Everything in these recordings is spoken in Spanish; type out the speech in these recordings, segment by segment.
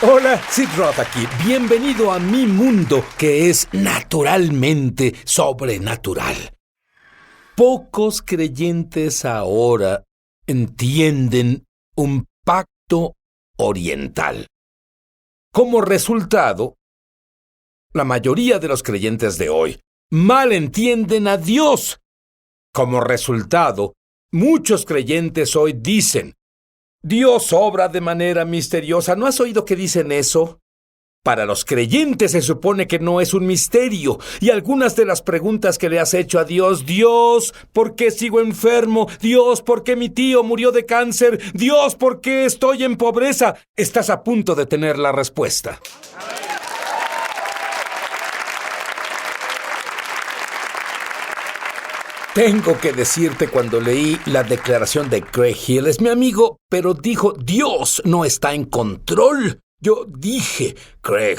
Hola, Sid Roth aquí. Bienvenido a mi mundo, que es naturalmente sobrenatural. Pocos creyentes ahora entienden un pacto oriental. Como resultado, la mayoría de los creyentes de hoy mal entienden a Dios. Como resultado, muchos creyentes hoy dicen: Dios obra de manera misteriosa. ¿No has oído que dicen eso? Para los creyentes se supone que no es un misterio. Y algunas de las preguntas que le has hecho a Dios: Dios, ¿por qué sigo enfermo? Dios, ¿por qué mi tío murió de cáncer? Dios, ¿por qué estoy en pobreza? Estás a punto de tener la respuesta. Tengo que decirte, cuando leí la declaración de Craig Hill, es mi amigo, pero dijo: Dios no está en control. Yo dije: Craig,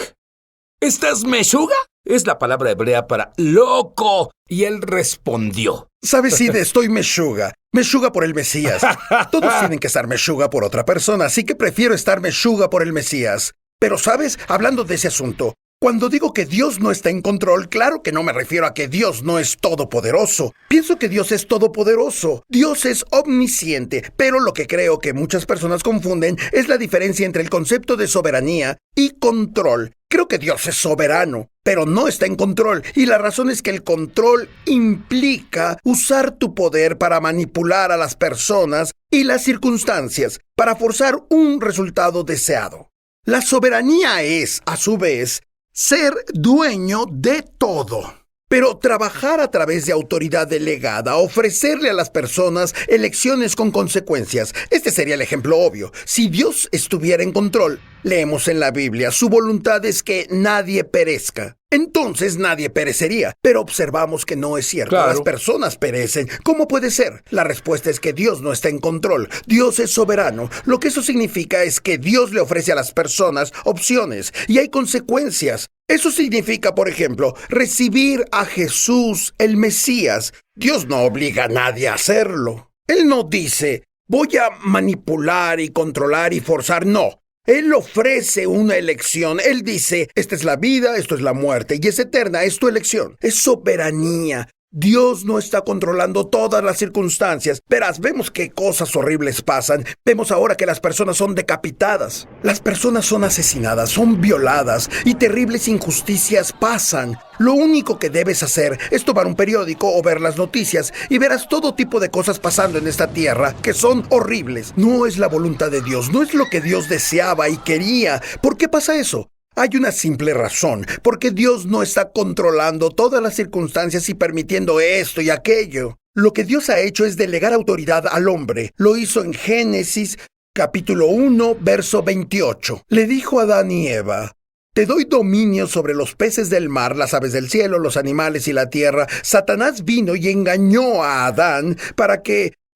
¿estás meshuga? Es la palabra hebrea para loco. Y él respondió: ¿Sabes, Sid? Estoy meshuga. Meshuga por el Mesías. Todos tienen que estar meshuga por otra persona, así que prefiero estar meshuga por el Mesías. Pero, ¿sabes? Hablando de ese asunto, cuando digo que Dios no está en control, claro que no me refiero a que Dios no es todopoderoso. Pienso que Dios es todopoderoso. Dios es omnisciente, pero lo que creo que muchas personas confunden es la diferencia entre el concepto de soberanía y control. Creo que Dios es soberano, pero no está en control, y la razón es que el control implica usar tu poder para manipular a las personas y las circunstancias, para forzar un resultado deseado. La soberanía es, a su vez, ser dueño de todo. Pero trabajar a través de autoridad delegada, ofrecerle a las personas elecciones con consecuencias. Este sería el ejemplo obvio. Si Dios estuviera en control, leemos en la Biblia, su voluntad es que nadie perezca. Entonces nadie perecería, pero observamos que no es cierto. Claro. Las personas perecen. ¿Cómo puede ser? La respuesta es que Dios no está en control. Dios es soberano. Lo que eso significa es que Dios le ofrece a las personas opciones y hay consecuencias. Eso significa, por ejemplo, recibir a Jesús, el Mesías. Dios no obliga a nadie a hacerlo. Él no dice: voy a manipular y controlar y forzar. No. Él ofrece una elección. Él dice: esta es la vida, esto es la muerte, y es eterna, es tu elección. Es soberanía. Dios no está controlando todas las circunstancias. Verás, vemos que cosas horribles pasan. Vemos ahora que las personas son decapitadas. Las personas son asesinadas, son violadas, y terribles injusticias pasan. Lo único que debes hacer es tomar un periódico o ver las noticias y verás todo tipo de cosas pasando en esta tierra que son horribles. No es la voluntad de Dios, no es lo que Dios deseaba y quería. ¿Por qué pasa eso? Hay una simple razón, porque Dios no está controlando todas las circunstancias y permitiendo esto y aquello. Lo que Dios ha hecho es delegar autoridad al hombre. Lo hizo en Génesis, capítulo 1, verso 28. Le dijo a Adán y Eva: te doy dominio sobre los peces del mar, las aves del cielo, los animales y la tierra. Satanás vino y engañó a Adán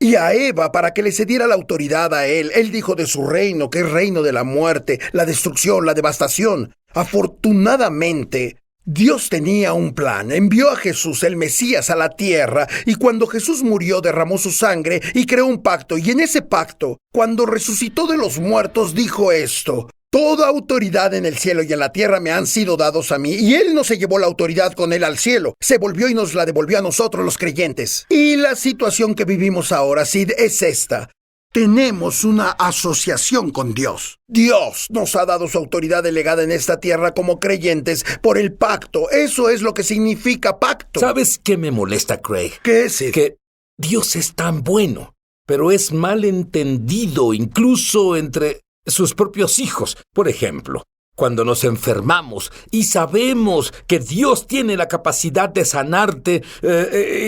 y a Eva para que le cediera la autoridad a él. Él dijo de su reino, que es reino de la muerte, la destrucción, la devastación. Afortunadamente, Dios tenía un plan. Envió a Jesús, el Mesías, a la tierra, y cuando Jesús murió derramó su sangre y creó un pacto. Y en ese pacto, cuando resucitó de los muertos, dijo esto: toda autoridad en el cielo y en la tierra me han sido dados a mí. Y Él no se llevó la autoridad con Él al cielo. Se volvió y nos la devolvió a nosotros, los creyentes. Y la situación que vivimos ahora, Sid, es esta. Tenemos una asociación con Dios. Dios nos ha dado su autoridad delegada en esta tierra como creyentes por el pacto. Eso es lo que significa pacto. ¿Sabes qué me molesta, Craig? ¿Qué es, Sid? Que Dios es tan bueno, pero es mal entendido incluso entre sus propios hijos. Por ejemplo, cuando nos enfermamos y sabemos que Dios tiene la capacidad de sanarte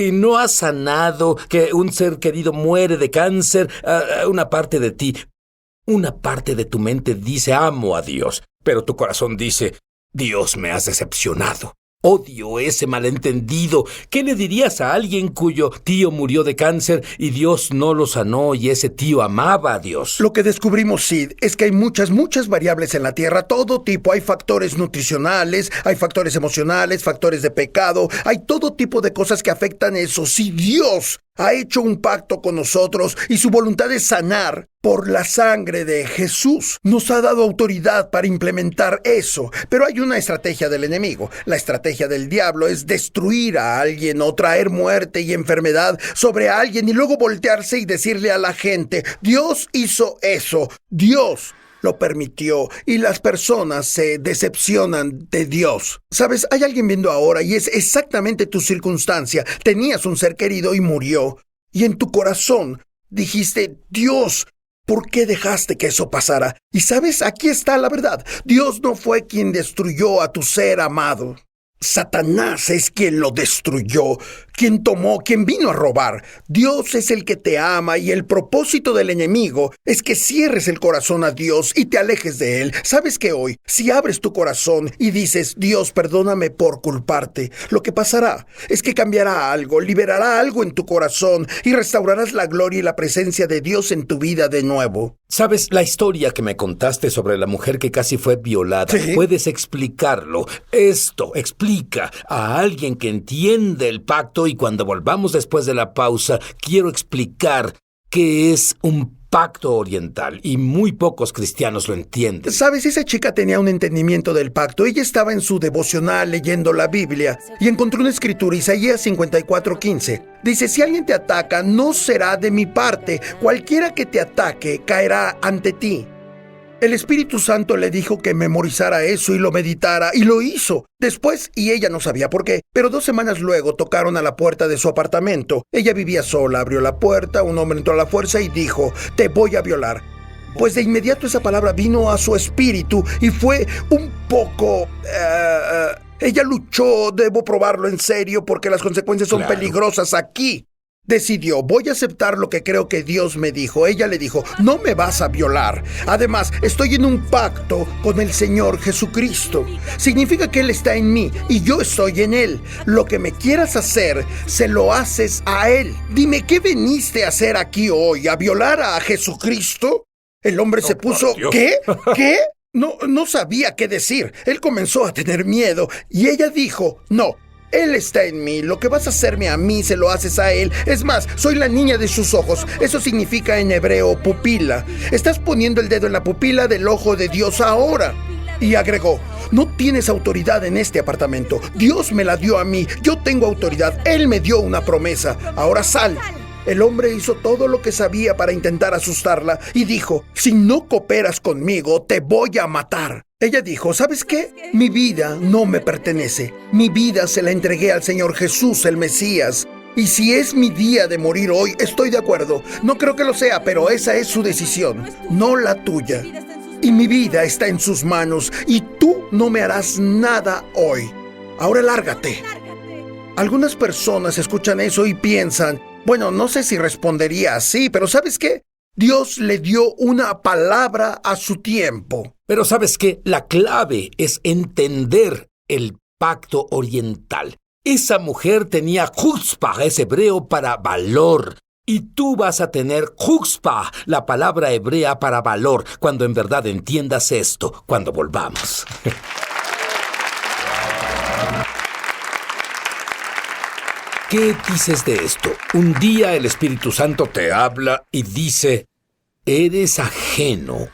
y no has sanado, que un ser querido muere de cáncer, una parte de ti, una parte de tu mente dice: amo a Dios, pero tu corazón dice: Dios, me has decepcionado. Odio ese malentendido. ¿Qué le dirías a alguien cuyo tío murió de cáncer y Dios no lo sanó y ese tío amaba a Dios? Lo que descubrimos, Sid, es que hay muchas variables en la Tierra, todo tipo. Hay factores nutricionales, hay factores emocionales, factores de pecado, hay todo tipo de cosas que afectan eso. Si Dios ha hecho un pacto con nosotros y su voluntad es sanar por la sangre de Jesús. Nos ha dado autoridad para implementar eso, pero hay una estrategia del enemigo. La estrategia del diablo es destruir a alguien o traer muerte y enfermedad sobre alguien y luego voltearse y decirle a la gente, Dios hizo eso, Dios lo permitió, y las personas se decepcionan de Dios. ¿Sabes? Hay alguien viendo ahora y es exactamente tu circunstancia. Tenías un ser querido y murió, y en tu corazón dijiste, Dios, ¿por qué dejaste que eso pasara? Y sabes, aquí está la verdad. Dios no fue quien destruyó a tu ser amado. Satanás es quien lo destruyó, quien vino a robar. Dios es el que te ama y el propósito del enemigo es que cierres el corazón a Dios y te alejes de Él. ¿Sabes que hoy, si abres tu corazón y dices, Dios, perdóname por culparte, lo que pasará es que cambiará algo, liberará algo en tu corazón y restaurarás la gloria y la presencia de Dios en tu vida de nuevo? ¿Sabes? La historia que me contaste sobre la mujer que casi fue violada, ¿Sí? ¿Puedes explicarlo? Esto explica a alguien que entiende el pacto, y cuando volvamos después de la pausa, quiero explicar qué es un pacto oriental, y muy pocos cristianos lo entienden. ¿Sabes? Esa chica tenía un entendimiento del pacto. Ella estaba en su devocional leyendo la Biblia y encontró una escritura, Isaías 54:15. Dice, si alguien te ataca, no será de mi parte. Cualquiera que te ataque caerá ante ti. El Espíritu Santo le dijo que memorizara eso y lo meditara, y lo hizo. Después, y ella no sabía por qué, pero 2 semanas luego tocaron a la puerta de su apartamento. Ella vivía sola, abrió la puerta, un hombre entró a la fuerza y dijo, te voy a violar. Pues de inmediato esa palabra vino a su espíritu y fue un poco... ella luchó, debo probarlo en serio porque las consecuencias son peligrosas aquí. Decidió, voy a aceptar lo que creo que Dios me dijo. Ella le dijo, no me vas a violar. Además, estoy en un pacto con el Señor Jesucristo. Significa que Él está en mí y yo estoy en Él. Lo que me quieras hacer, se lo haces a Él. Dime, ¿qué veniste a hacer aquí hoy? ¿A violar a Jesucristo? El hombre se puso, ¿qué? ¿Qué? No sabía qué decir. Él comenzó a tener miedo y ella dijo, no. Él está en mí, lo que vas a hacerme a mí se lo haces a Él. Es más, soy la niña de sus ojos. Eso significa en hebreo pupila. Estás poniendo el dedo en la pupila del ojo de Dios ahora. Y agregó, no tienes autoridad en este apartamento. Dios me la dio a mí, yo tengo autoridad. Él me dio una promesa. Ahora sal. El hombre hizo todo lo que sabía para intentar asustarla y dijo, si no cooperas conmigo, te voy a matar. Ella dijo, ¿sabes qué? Mi vida no me pertenece. Mi vida se la entregué al Señor Jesús, el Mesías. Y si es mi día de morir hoy, estoy de acuerdo. No creo que lo sea, pero esa es su decisión, no la tuya. Y mi vida está en sus manos y tú no me harás nada hoy. Ahora lárgate. Algunas personas escuchan eso y piensan, bueno, no sé si respondería así, pero ¿sabes qué? Dios le dio una palabra a su tiempo. Pero ¿sabes qué? La clave es entender el pacto oriental. Esa mujer tenía chutzpah, es hebreo para valor. Y tú vas a tener chutzpah, la palabra hebrea para valor, cuando en verdad entiendas esto, cuando volvamos. ¿Qué dices de esto? Un día el Espíritu Santo te habla y dice, eres ajeno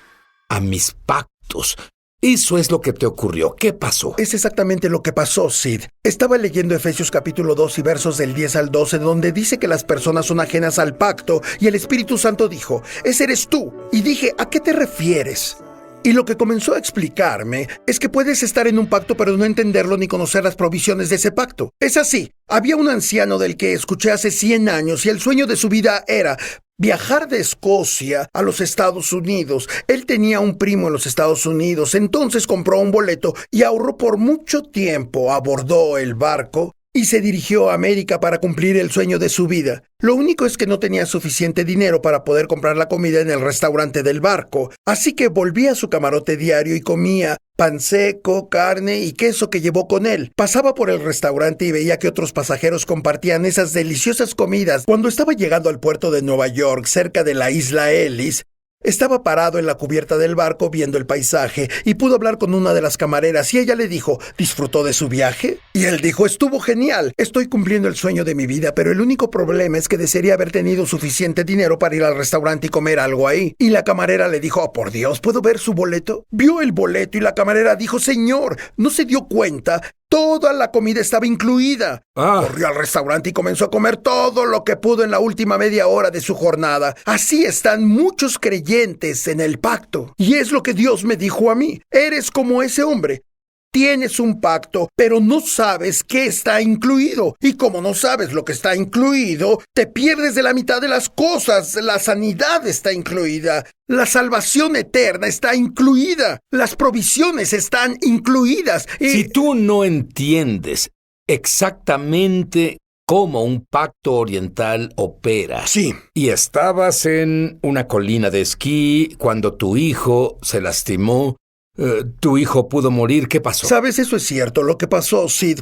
a mis pactos. Eso es lo que te ocurrió. ¿Qué pasó? Es exactamente lo que pasó, Sid. Estaba leyendo Efesios capítulo 2 y versos del 10 al 12, donde dice que las personas son ajenas al pacto, y el Espíritu Santo dijo, ese eres tú. Y dije, ¿a qué te refieres? Y lo que comenzó a explicarme es que puedes estar en un pacto pero no entenderlo ni conocer las provisiones de ese pacto. Es así. Había un anciano del que escuché hace 100 años y el sueño de su vida era viajar de Escocia a los Estados Unidos. Él tenía un primo en los Estados Unidos, entonces compró un boleto y ahorró por mucho tiempo, abordó el barco y se dirigió a América para cumplir el sueño de su vida. Lo único es que no tenía suficiente dinero para poder comprar la comida en el restaurante del barco, así que volvía a su camarote diario y comía pan seco, carne y queso que llevó con él. Pasaba por el restaurante y veía que otros pasajeros compartían esas deliciosas comidas. Cuando estaba llegando al puerto de Nueva York, cerca de la isla Ellis, Estaba parado en la cubierta del barco viendo el paisaje y pudo hablar con una de las camareras y ella le dijo, ¿disfrutó de su viaje? Y él dijo, estuvo genial, estoy cumpliendo el sueño de mi vida, pero el único problema es que desearía haber tenido suficiente dinero para ir al restaurante y comer algo ahí. Y la camarera le dijo, oh por Dios, ¿puedo ver su boleto? Vio el boleto y la camarera dijo, señor, ¿no se dio cuenta? Toda la comida estaba incluida. Corrió al restaurante y comenzó a comer todo lo que pudo en la última media hora de su jornada. Así están muchos creyentes en el pacto. Y es lo que Dios me dijo a mí. Eres como ese hombre. Tienes un pacto, pero no sabes qué está incluido. Y como no sabes lo que está incluido, te pierdes de la mitad de las cosas. La sanidad está incluida. La salvación eterna está incluida. Las provisiones están incluidas. Si tú no entiendes exactamente cómo un pacto oriental opera. Sí. Y estabas en una colina de esquí cuando tu hijo se lastimó. Tu hijo pudo morir. ¿Qué pasó? ¿Sabes? Eso es cierto. Lo que pasó, Sid,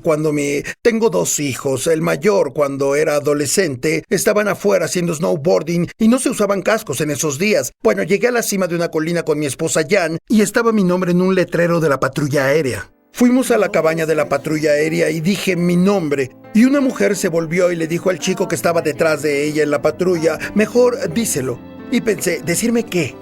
Tengo 2 hijos. El mayor, cuando era adolescente, estaban afuera haciendo snowboarding y no se usaban cascos en esos días. Bueno, llegué a la cima de una colina con mi esposa Jan y estaba mi nombre en un letrero de la patrulla aérea. Fuimos a la cabaña de la patrulla aérea y dije mi nombre. Y una mujer se volvió y le dijo al chico que estaba detrás de ella en la patrulla, mejor díselo. Y pensé, ¿decirme qué?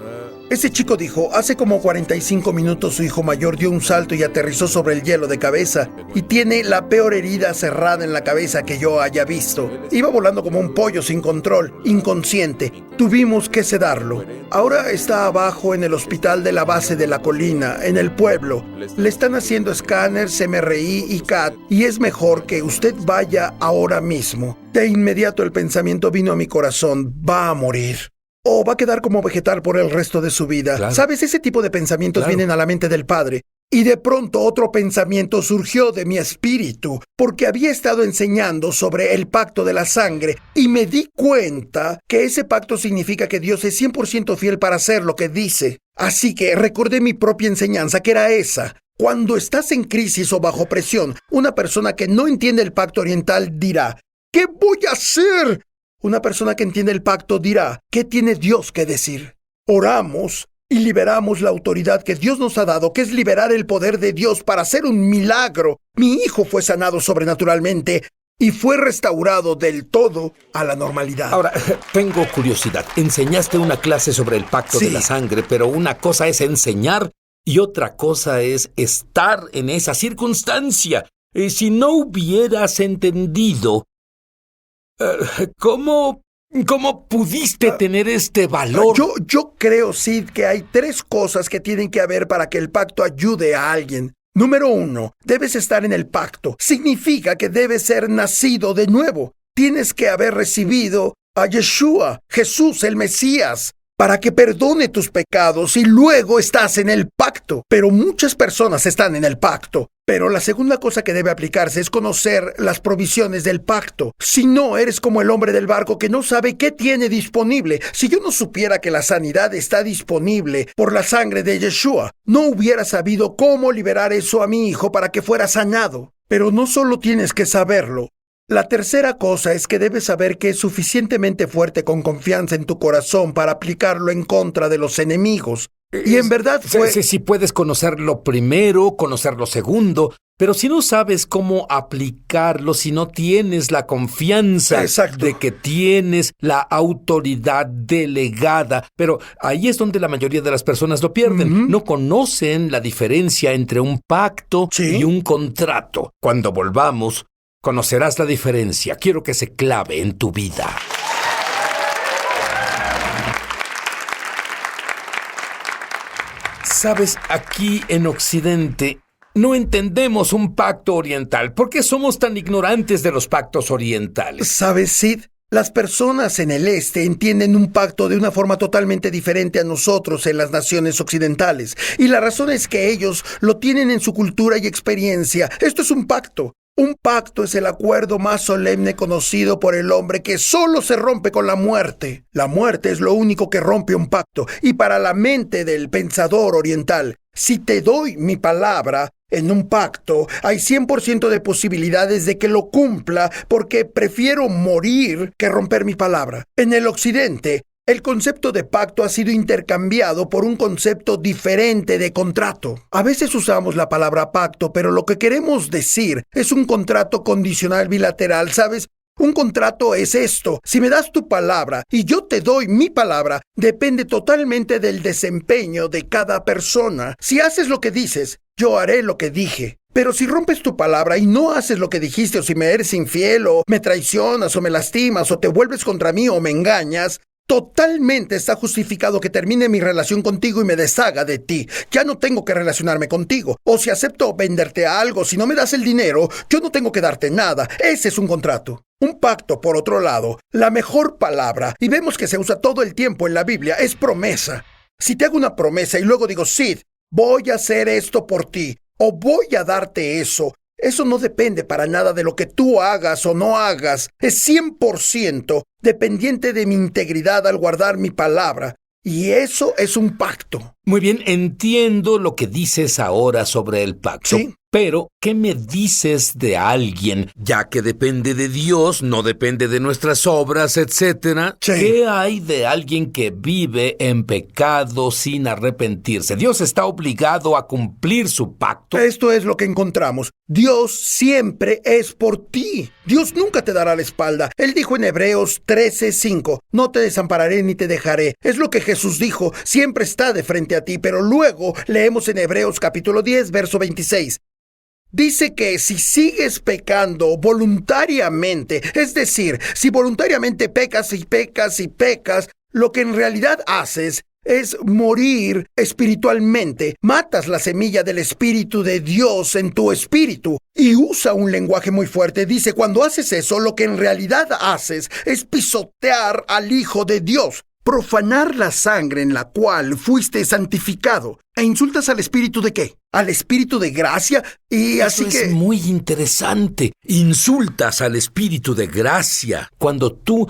Ese chico dijo, hace como 45 minutos su hijo mayor dio un salto y aterrizó sobre el hielo de cabeza y tiene la peor herida cerrada en la cabeza que yo haya visto. Iba volando como un pollo sin control, inconsciente. Tuvimos que sedarlo. Ahora está abajo en el hospital de la base de la colina, en el pueblo. Le están haciendo escáneres, MRI y CAT y es mejor que usted vaya ahora mismo. De inmediato el pensamiento vino a mi corazón, va a morir. O va a quedar como vegetal por el resto de su vida. Claro. ¿Sabes? Ese tipo de pensamientos Claro. vienen a la mente del padre. Y de pronto otro pensamiento surgió de mi espíritu, porque había estado enseñando sobre el pacto de la sangre, y me di cuenta que ese pacto significa que Dios es 100% fiel para hacer lo que dice. Así que recordé mi propia enseñanza, que era esa. Cuando estás en crisis o bajo presión, una persona que no entiende el pacto oriental dirá, ¿qué voy a hacer? Una persona que entiende el pacto dirá, ¿qué tiene Dios que decir? Oramos y liberamos la autoridad que Dios nos ha dado, que es liberar el poder de Dios para hacer un milagro. Mi hijo fue sanado sobrenaturalmente y fue restaurado del todo a la normalidad. Ahora, tengo curiosidad. Enseñaste una clase sobre el pacto de la sangre, pero una cosa es enseñar y otra cosa es estar en esa circunstancia. Si no hubieras entendido, ¿cómo pudiste tener este valor? Yo creo, Sid, que hay 3 cosas que tienen que haber para que el pacto ayude a alguien. Número 1, debes estar en el pacto. Significa que debes ser nacido de nuevo. Tienes que haber recibido a Yeshua, Jesús, el Mesías, para que perdone tus pecados y luego estás en el pacto. Pero muchas personas están en el pacto. Pero la segunda cosa que debe aplicarse es conocer las provisiones del pacto. Si no, eres como el hombre del barco que no sabe qué tiene disponible. Si yo no supiera que la sanidad está disponible por la sangre de Yeshua, no hubiera sabido cómo liberar eso a mi hijo para que fuera sanado. Pero no solo tienes que saberlo. La tercera cosa es que debes saber que es suficientemente fuerte con confianza en tu corazón para aplicarlo en contra de los enemigos. Y en verdad fue... Si puedes conocer lo primero, conocer lo segundo, pero si no sabes cómo aplicarlo, si no tienes la confianza de que tienes la autoridad delegada, pero ahí es donde la mayoría de las personas lo pierden. No conocen la diferencia entre un pacto y un contrato. Cuando volvamos, conocerás la diferencia. Quiero que se clave en tu vida. Sabes, aquí en Occidente no entendemos un pacto oriental. ¿Por qué somos tan ignorantes de los pactos orientales? ¿Sabes, Sid? Las personas en el este entienden un pacto de una forma totalmente diferente a nosotros en las naciones occidentales. Y la razón es que ellos lo tienen en su cultura y experiencia. Esto es un pacto. Un pacto es el acuerdo más solemne conocido por el hombre que solo se rompe con la muerte. La muerte es lo único que rompe un pacto. Y para la mente del pensador oriental, si te doy mi palabra en un pacto, hay 100% de posibilidades de que lo cumpla porque prefiero morir que romper mi palabra. En el occidente, El concepto de pacto ha sido intercambiado por un concepto diferente de contrato. A veces usamos la palabra pacto, pero lo que queremos decir es un contrato condicional bilateral, ¿sabes? Un contrato es esto. Si me das tu palabra y yo te doy mi palabra, depende totalmente del desempeño de cada persona. Si haces lo que dices, yo haré lo que dije. Pero si rompes tu palabra y no haces lo que dijiste, o si me eres infiel, o me traicionas, o me lastimas, o te vuelves contra mí, o me engañas, totalmente está justificado que termine mi relación contigo y me deshaga de ti. Ya no tengo que relacionarme contigo. O si acepto venderte algo, si no me das el dinero, yo no tengo que darte nada. Ese es un contrato. Un pacto, por otro lado, la mejor palabra, y vemos que se usa todo el tiempo en la Biblia, es promesa. Si te hago una promesa y luego digo, Sid, voy a hacer esto por ti, o voy a darte eso no depende para nada de lo que tú hagas o no hagas. Es 100% dependiente de mi integridad al guardar mi palabra. Y eso es un pacto. Muy bien, entiendo lo que dices ahora sobre el pacto. Sí. Pero, ¿qué me dices de alguien, ya que depende de Dios, no depende de nuestras obras, etcétera? Sí. ¿Qué hay de alguien que vive en pecado sin arrepentirse? ¿Dios está obligado a cumplir su pacto? Esto es lo que encontramos. Dios siempre es por ti. Dios nunca te dará la espalda. Él dijo en Hebreos 13:5, no te desampararé ni te dejaré. Es lo que Jesús dijo, siempre está de frente a ti. Pero luego leemos en Hebreos capítulo 10, verso 26. Dice que si sigues pecando voluntariamente, es decir, si voluntariamente pecas y pecas y pecas, lo que en realidad haces es morir espiritualmente. Matas la semilla del Espíritu de Dios en tu espíritu. Y usa un lenguaje muy fuerte. Dice, cuando haces eso, lo que en realidad haces es pisotear al Hijo de Dios. Profanar la sangre en la cual fuiste santificado. ¿E insultas al Espíritu de qué? ¿Al Espíritu de gracia? Y así Eso que... es muy interesante. Insultas al Espíritu de gracia cuando tú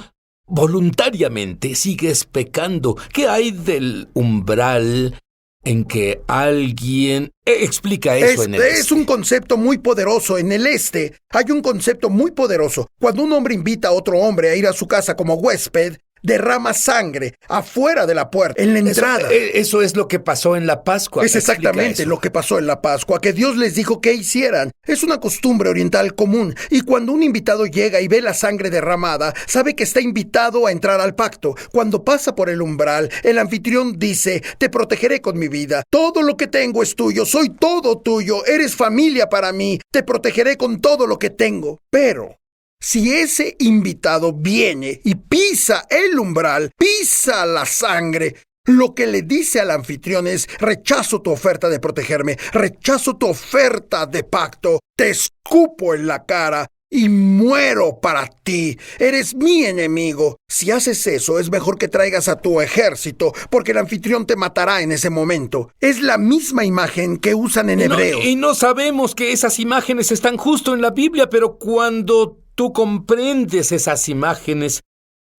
voluntariamente sigues pecando. ¿Qué hay del umbral en que alguien... explica eso en el este. Es un concepto muy poderoso. En el este hay un concepto muy poderoso. Cuando un hombre invita a otro hombre a ir a su casa como huésped, derrama sangre afuera de la puerta, en la entrada. Eso es lo que pasó en la Pascua. Es exactamente lo que pasó en la Pascua, que Dios les dijo que hicieran. Es una costumbre oriental común, y cuando un invitado llega y ve la sangre derramada, sabe que está invitado a entrar al pacto. Cuando pasa por el umbral, el anfitrión dice, te protegeré con mi vida. Todo lo que tengo es tuyo, soy todo tuyo, eres familia para mí, te protegeré con todo lo que tengo. Pero si ese invitado viene y pisa el umbral, pisa la sangre, lo que le dice al anfitrión es, rechazo tu oferta de protegerme, rechazo tu oferta de pacto, te escupo en la cara y muero para ti. Eres mi enemigo. Si haces eso, es mejor que traigas a tu ejército, porque el anfitrión te matará en ese momento. Es la misma imagen que usan en hebreo. Y no sabemos que esas imágenes están justo en la Biblia, pero cuando tú comprendes esas imágenes,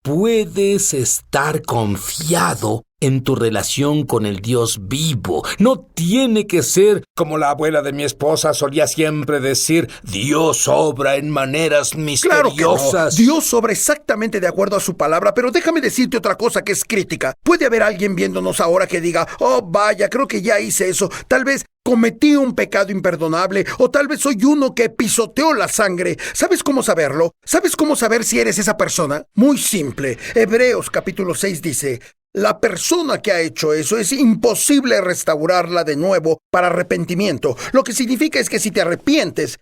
puedes estar confiado en tu relación con el Dios vivo. No tiene que ser como la abuela de mi esposa solía siempre decir, Dios obra en maneras misteriosas. Claro que no. Dios obra exactamente de acuerdo a su palabra, pero déjame decirte otra cosa que es crítica. Puede haber alguien viéndonos ahora que diga, oh vaya, creo que ya hice eso. Tal vez cometí un pecado imperdonable, o tal vez soy uno que pisoteó la sangre. ¿Sabes cómo saberlo? ¿Sabes cómo saber si eres esa persona? Muy simple. Hebreos capítulo 6 dice, la persona que ha hecho eso es imposible restaurarla de nuevo para arrepentimiento. Lo que significa es que si te arrepientes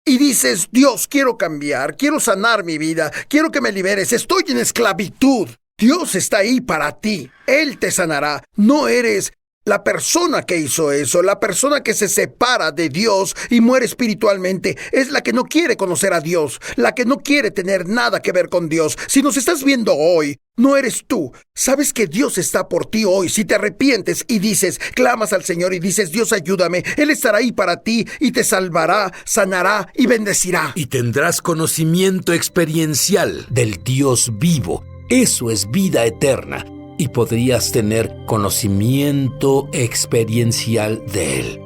y dices, Dios, quiero cambiar, quiero sanar mi vida, quiero que me liberes, estoy en esclavitud. Dios está ahí para ti. Él te sanará. No eres la persona que hizo eso. La persona que se separa de Dios y muere espiritualmente es la que no quiere conocer a Dios, la que no quiere tener nada que ver con Dios. Si nos estás viendo hoy, no eres tú. Sabes que Dios está por ti hoy. Si te arrepientes y dices, clamas al Señor y dices, Dios, ayúdame, Él estará ahí para ti y te salvará, sanará y bendecirá. Y tendrás conocimiento experiencial del Dios vivo. Eso es vida eterna. Y podrías tener conocimiento experiencial de Él.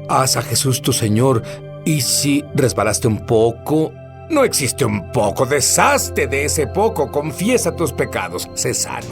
Haz a Jesús tu Señor, y si resbalaste un poco, no existe un poco, deshazte de ese poco, confiesa tus pecados, sé sano.